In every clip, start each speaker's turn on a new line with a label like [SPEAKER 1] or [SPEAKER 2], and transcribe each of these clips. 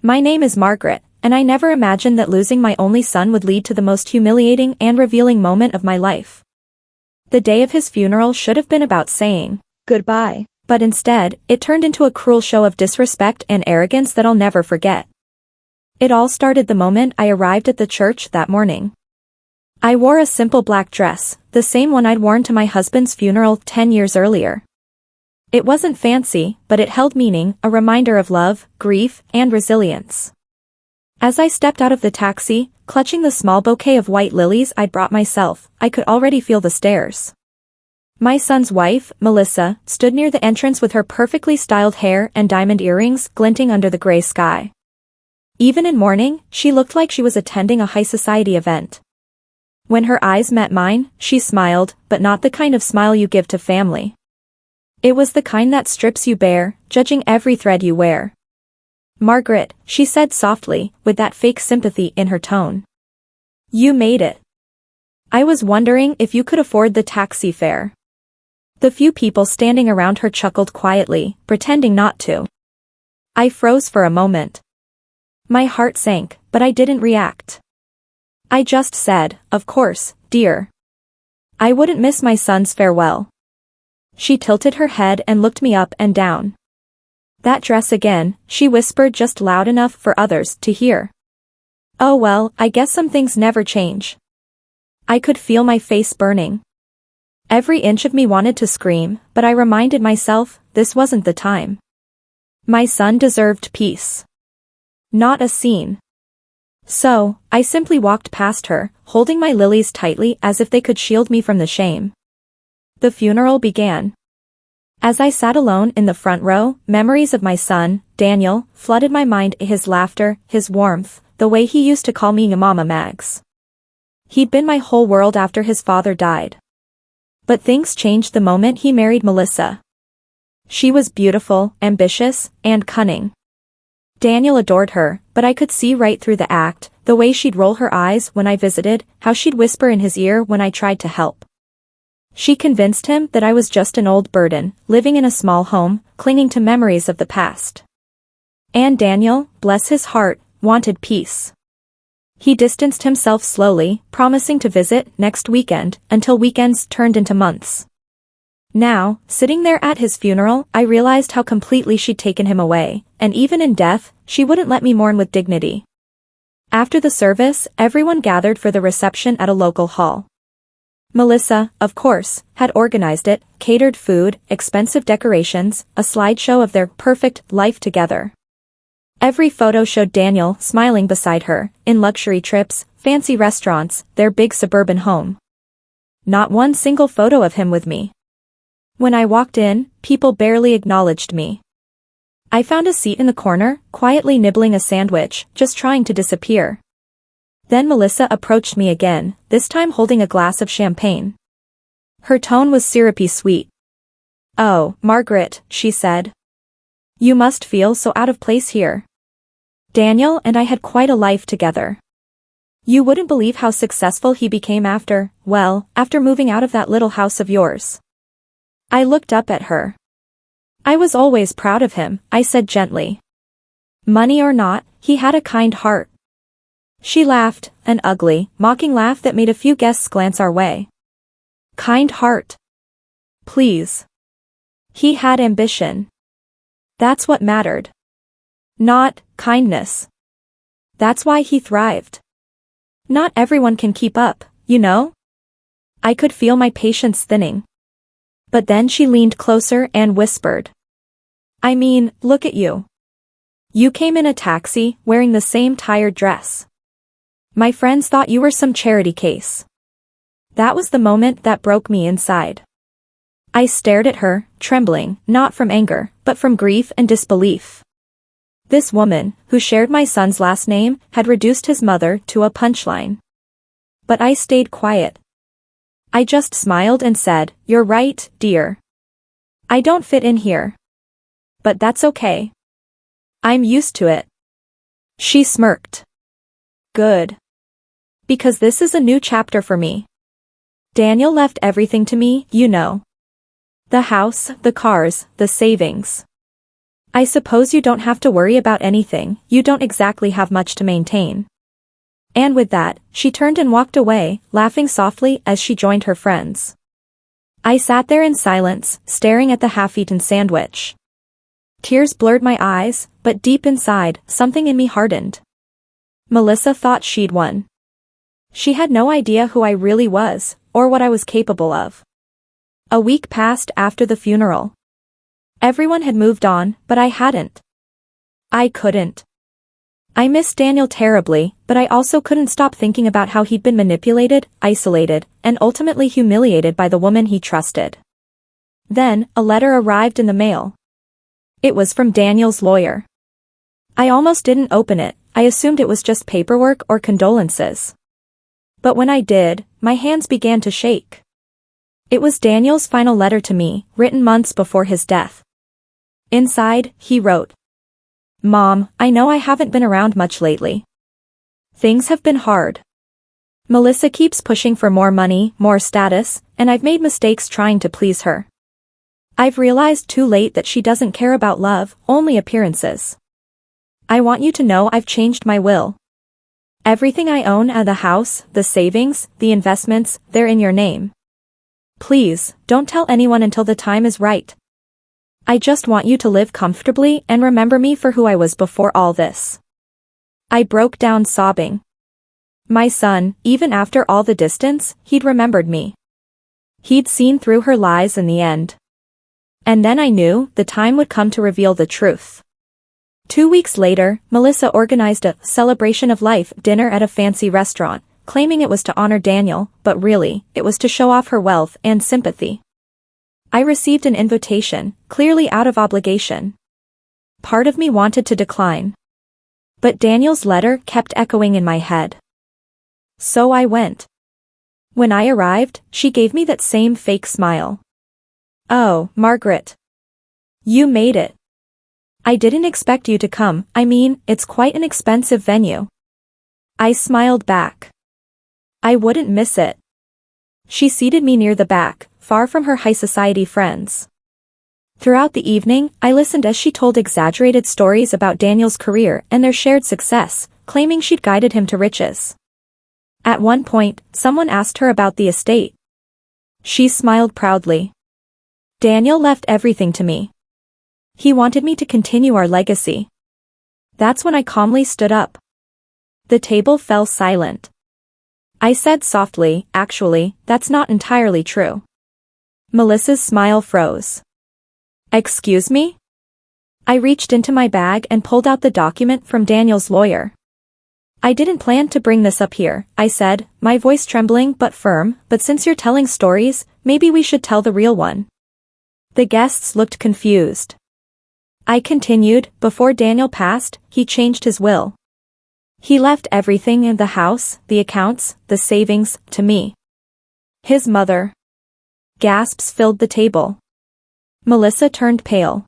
[SPEAKER 1] My name is Margaret, and I never imagined that losing my only son would lead to the most humiliating and revealing moment of my life. The day of his funeral should have been about saying goodbye, but instead, it turned into a cruel show of disrespect and arrogance that I'll never forget. It all started the moment I arrived at the church that morning. I wore a simple black dress, the same one I'd worn to my husband's funeral 10 years earlier. It wasn't fancy, but it held meaning, a reminder of love, grief, and resilience. As I stepped out of the taxi, clutching the small bouquet of white lilies I'd brought myself, I could already feel the stares. My son's wife, Melissa, stood near the entrance with her perfectly styled hair and diamond earrings glinting under the gray sky. Even in mourning, she looked like she was attending a high society event. When her eyes met mine, she smiled, but not the kind of smile you give to family. It was the kind that strips you bare, judging every thread you wear. "Margaret," she said softly, with that fake sympathy in her tone. "You made it. I was wondering if you could afford the taxi fare." The few people standing around her chuckled quietly, pretending not to. I froze for a moment. My heart sank, but I didn't react. I just said, "Of course, dear. I wouldn't miss my son's farewell." She tilted her head and looked me up and down. "That dress again," she whispered just loud enough for others to hear. "Oh well, I guess some things never change." I could feel my face burning. Every inch of me wanted to scream, but I reminded myself, this wasn't the time. My son deserved peace. Not a scene. So, I simply walked past her, holding my lilies tightly as if they could shield me from the shame. The funeral began. As I sat alone in the front row, memories of my son, Daniel, flooded my mind. His laughter, his warmth, the way he used to call me Mama Mags. He'd been my whole world after his father died. But things changed the moment he married Melissa. She was beautiful, ambitious, and cunning. Daniel adored her, but I could see right through the act, the way she'd roll her eyes when I visited, how she'd whisper in his ear when I tried to help. She convinced him that I was just an old burden, living in a small home, clinging to memories of the past. And Daniel, bless his heart, wanted peace. He distanced himself slowly, promising to visit next weekend, until weekends turned into months. Now, sitting there at his funeral, I realized how completely she'd taken him away, and even in death, she wouldn't let me mourn with dignity. After the service, everyone gathered for the reception at a local hall. Melissa, of course, had organized it, catered food, expensive decorations, a slideshow of their perfect life together. Every photo showed Daniel smiling beside her, in luxury trips, fancy restaurants, their big suburban home. Not one single photo of him with me. When I walked in, people barely acknowledged me. I found a seat in the corner, quietly nibbling a sandwich, just trying to disappear. Then Melissa approached me again, this time holding a glass of champagne. Her tone was syrupy sweet. "Oh, Margaret," she said. "You must feel so out of place here. Daniel and I had quite a life together. You wouldn't believe how successful he became after moving out of that little house of yours." I looked up at her. "I was always proud of him," I said gently. "Money or not, he had a kind heart." She laughed, an ugly, mocking laugh that made a few guests glance our way. Kind heart. Please. He had ambition. That's what mattered. Not kindness. That's why he thrived. Not everyone can keep up, you know? I could feel my patience thinning. But then she leaned closer and whispered. "I mean, look at you. You came in a taxi, wearing the same tired dress. My friends thought you were some charity case." That was the moment that broke me inside. I stared at her, trembling, not from anger, but from grief and disbelief. This woman, who shared my son's last name, had reduced his mother to a punchline. But I stayed quiet. I just smiled and said, "You're right, dear. I don't fit in here. But that's okay. I'm used to it." She smirked. "Good. Because this is a new chapter for me. Daniel left everything to me, you know. The house, the cars, the savings. I suppose you don't have to worry about anything, you don't exactly have much to maintain. And with that, she turned and walked away, laughing softly as she joined her friends. I sat there in silence, staring at the half-eaten sandwich. Tears blurred my eyes, but deep inside, something in me hardened. Melissa thought she'd won. She had no idea who I really was, or what I was capable of. A week passed after the funeral. Everyone had moved on, but I hadn't. I couldn't. I missed Daniel terribly, but I also couldn't stop thinking about how he'd been manipulated, isolated, and ultimately humiliated by the woman he trusted. Then, a letter arrived in the mail. It was from Daniel's lawyer. I almost didn't open it, I assumed it was just paperwork or condolences. But when I did, my hands began to shake. It was Daniel's final letter to me, written months before his death. Inside, he wrote, "Mom, I know I haven't been around much lately. Things have been hard. Melissa keeps pushing for more money, more status, and I've made mistakes trying to please her. I've realized too late that she doesn't care about love, only appearances. I want you to know I've changed my will. Everything I own at the house, the savings, the investments, they're in your name. Please, don't tell anyone until the time is right. I just want you to live comfortably and remember me for who I was before all this." I broke down sobbing. My son, even after all the distance, he'd remembered me. He'd seen through her lies in the end. And then I knew the time would come to reveal the truth. 2 weeks later, Melissa organized a celebration of life dinner at a fancy restaurant, claiming it was to honor Daniel, but really, it was to show off her wealth and sympathy. I received an invitation, clearly out of obligation. Part of me wanted to decline. But Daniel's letter kept echoing in my head. So I went. When I arrived, she gave me that same fake smile. "Oh, Margaret. You made it. I didn't expect you to come, I mean, it's quite an expensive venue." I smiled back. I wouldn't miss it. She seated me near the back, far from her high society friends. Throughout the evening, I listened as she told exaggerated stories about Daniel's career and their shared success, claiming she'd guided him to riches. At one point, someone asked her about the estate. She smiled proudly. "Daniel left everything to me. He wanted me to continue our legacy." That's when I calmly stood up. The table fell silent. I said softly, "Actually, that's not entirely true." Melissa's smile froze. "Excuse me?" I reached into my bag and pulled out the document from Daniel's lawyer. "I didn't plan to bring this up here," I said, my voice trembling but firm, "but since you're telling stories, maybe we should tell the real one." The guests looked confused. I continued, "Before Daniel passed, he changed his will. He left everything in the house, the accounts, the savings, to me." His mother. Gasps filled the table. Melissa turned pale.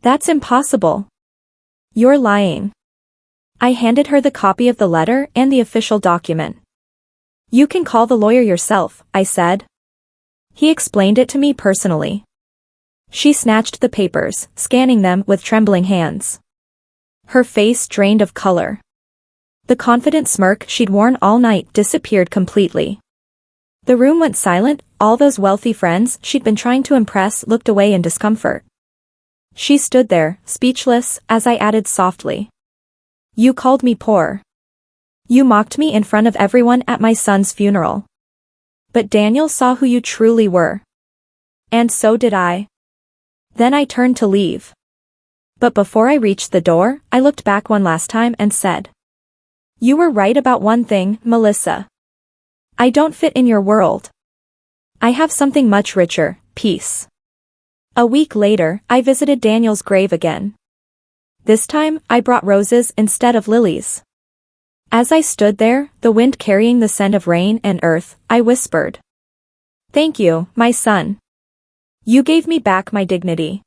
[SPEAKER 1] "That's impossible. You're lying." I handed her the copy of the letter and the official document. "You can call the lawyer yourself," I said. "He explained it to me personally." She snatched the papers, scanning them with trembling hands. Her face drained of color. The confident smirk she'd worn all night disappeared completely. The room went silent, all those wealthy friends she'd been trying to impress looked away in discomfort. She stood there, speechless, as I added softly. "You called me poor. You mocked me in front of everyone at my son's funeral. But Daniel saw who you truly were. And so did I." Then I turned to leave. But before I reached the door, I looked back one last time and said, "You were right about one thing, Melissa. I don't fit in your world. I have something much richer, peace." A week later, I visited Daniel's grave again. This time, I brought roses instead of lilies. As I stood there, the wind carrying the scent of rain and earth, I whispered, "Thank you, my son. You gave me back my dignity."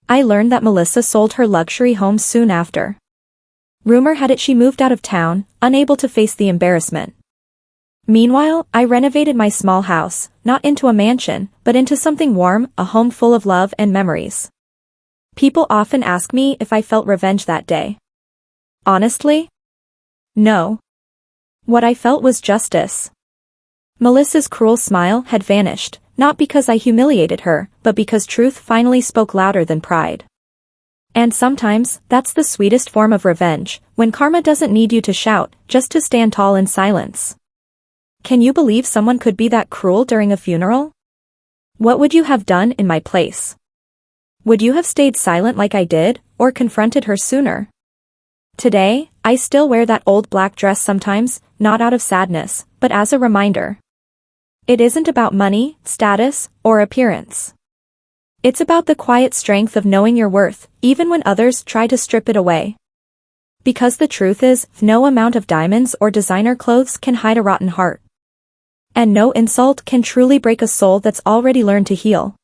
[SPEAKER 1] I learned that Melissa sold her luxury home soon after. Rumor had it she moved out of town, unable to face the embarrassment. Meanwhile, I renovated my small house, not into a mansion, but into something warm, a home full of love and memories. People often ask me if I felt revenge that day. Honestly? No. What I felt was justice. Melissa's cruel smile had vanished, not because I humiliated her, but because truth finally spoke louder than pride. And sometimes, that's the sweetest form of revenge, when karma doesn't need you to shout, just to stand tall in silence. Can you believe someone could be that cruel during a funeral? What would you have done in my place? Would you have stayed silent like I did, or confronted her sooner? Today, I still wear that old black dress sometimes, not out of sadness, but as a reminder. It isn't about money, status, or appearance. It's about the quiet strength of knowing your worth, even when others try to strip it away. Because the truth is, no amount of diamonds or designer clothes can hide a rotten heart. And no insult can truly break a soul that's already learned to heal.